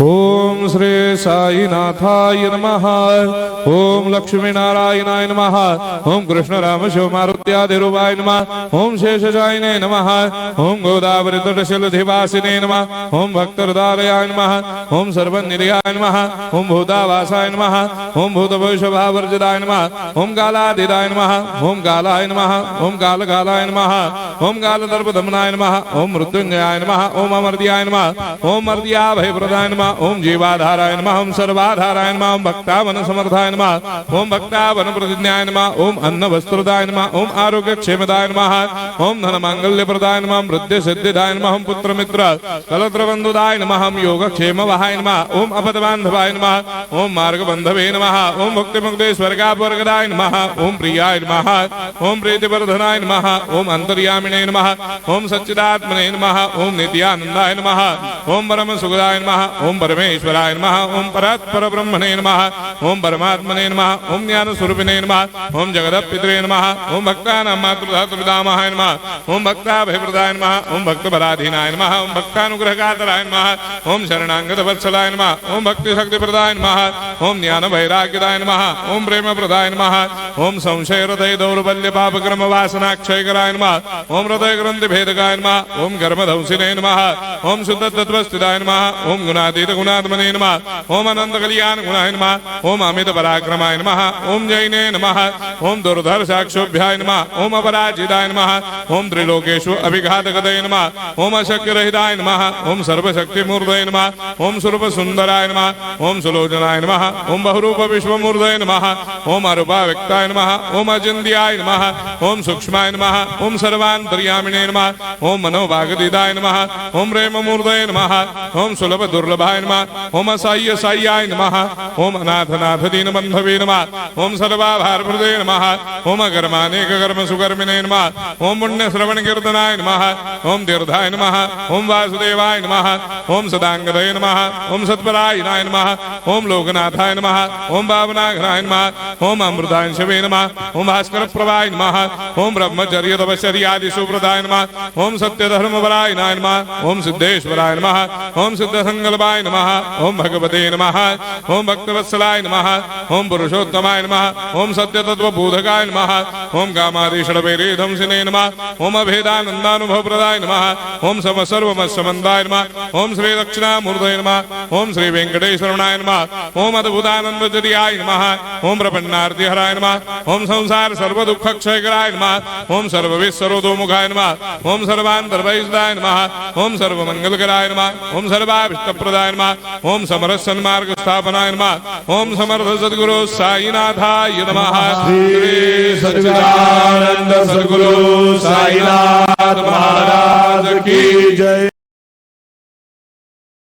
ओम श्री साईनाथाय नमः। ओम लक्ष्मी नारायणाय नमः। ओम कृष्ण राम शिव मारुत्यादिरूपाय नमः। ओम शेषशायिने नमः। ओम गोदावरी तटशिलधिवासिने नमः। ओम भक्तहृदयाय नमः। ओम सर्वनिलयाय नमः। ओम भूतावासाय नमः। ओम भूतभविष्यभावर्जिताय नमः। ओम कालाधीराय नमः। ओम कालाय नमः। ओम कालकालाय नमः। ओम कालदर्पदमनाय नमः। ओम मृत्युंजयाय नमः। ओम अमर्त्याय नमः। ओम मर्त्याभयप्रदाय नमः। ओम जीवाधाराय नमः। ओम सर्वाधाराय नमः। ओम भक्तावन समर्थाय नमः। ओम भक्तावन प्रतिज्ञाय नमः। ओम अन्न वस्त्रदाय नमः। ओम आरोग्य क्षेमदाय नमः। ओम धन मांगल्य प्रदाय नमः। ओम वृद्धि सिद्धिदाय नमः। ओम पुत्र मित्र कलत्र बंधुदाय नमः। ओम योग क्षेम वहाय नमः। ओम अपदबांधवाय नमः। ओम मार्ग बंधवे नमः। ओम भक्ति मुक्ति स्वर्गापवर्गदाय नमः। ओम प्रियाय नमः। ओम प्रीतिवर्धनाय नमः। ओम अंतर्यामिने नमः। ओम सच्चिदात्मने नमः। ओम नित्यानंदाय नमः। ओम परम सुखदाय नमः। ओम परमेश्वराय नमः। ओम परात्पर ब्रह्मणे नमः। ओम परमात्मने नमः। ओम ज्ञान स्वरूपिणे नमः। ओम जगदपितरे नमः। ओम भक्तानां मातृधातुर्पितामहाय नमः। ओम भक्ताभयप्रदाय नमः। ओम भक्तपराधीनाय नमः। ओम भक्तानुग्रहकातराय नमः। ओम शरणागत वत्सलाय नमः। ओम भक्ति शक्ति प्रदाय नमः। ओम ज्ञान वैराग्यदाय नमः। ओम प्रेम प्रदाय नमः। ओम संशय हृदय दौर्बल्य पाप कर्म वासना क्षयकराय नमः। ओम हृदय ग्रंथि भेदकाय नमः। ओम कर्मधंसिने नमः। ओम शुद्ध तत्वस्थिताय नमः। ओम गुणातीत गुणात्मने नमः। ओम अनंत कल्याण गुणाय नमः। ओम अमित पराक्रमाय नमः। ओम जैने नमः। ओम दुर्धर साक्षोभ्याय नमः। ओम अपराजिताय नमः। ओम त्रिलोकेषु अभिघातगतये नमः। ओम अशक्य रहिताय नमः। ओम सर्वशक्ति मूर्तये नमः। ओम स्वरूप सुंदराय नमः। ओम सुलोचनाय नमः। ओम बहुरूप विश्वमूर्तये नमः। ओम अरूपाव्यक्ताय नमः। ओम अचिन्त्याय नमः। ओम सूक्ष्माय नमः। ओम सर्वान्तर्यामिने नमः। ओम मनोभागदिदाय नमः। ओम प्रेम मूर्तये नमः। ओम सुलभ दुर्लभाय नमः। ओम असाह्य साह्याय नमः। ओम अनाथनाथ दीनबन्धवे नमः। ओम सर्वाभारप्रदे नमः। ओम अकर्मानेक कर्म सुकर्मिणे नमः। ओम पुण्य श्रवण कीर्तनाय नमः। ओम तीर्थाय नमः। ओम वासुदेवाय नमः। ओम सदांगदये नमः। ओम सत्परायणाय नमः। ओम लोकनाथाय नमः। ओम पावनाघ्नाय नमः। ओम अमृतांशवे नमः। ओम भास्कर प्रभाय नमः। ओम ब्रह्मचर्य तपश्चर्यादि सुप्रदाय नमः। ओम सत्यधर्मपरायणाय नमः। ओम सिद्धेश्वराय नमः। ओम सिद्ध संकल्पाय नमः। ओम भगवते नमः। ओम भक्तवत्सलाय नमः। ओम पुरुषोत्तमाय नमः। ओम सत्य तत्व बोधकाय नमः। ओम कामादिषडवेरेधंसिने नमः। ओम अभेदानंदानुभव प्रदाय नमः। ओम सर्वमस्समन्दाय नमः। ओम श्री दक्षिणामूर्तये नमः। ओम श्री वेंकटेश्वराय नमः। ओम अद्भुतानंदचर्याय नमः। ओम प्रपन्नार्तिहराय नमः। ओम संसार सर्व दुख क्षयकराय नमः। ओम सर्वविस्सरोदोमुखाय नमः। ओम सर्वान्तर्वैसदाय नमः। ओम सर्वमंगलकराय नमः। ओम सर्वाभिष्टप्रदाय नमः। ओम समरस सन्मार्ग स्थापनाय नमः। ओम समर्थ सद्गुरु साईनाथाय नमः। श्री सच्चिदानंद सद्गुरु साईनाथ महाराज की जय।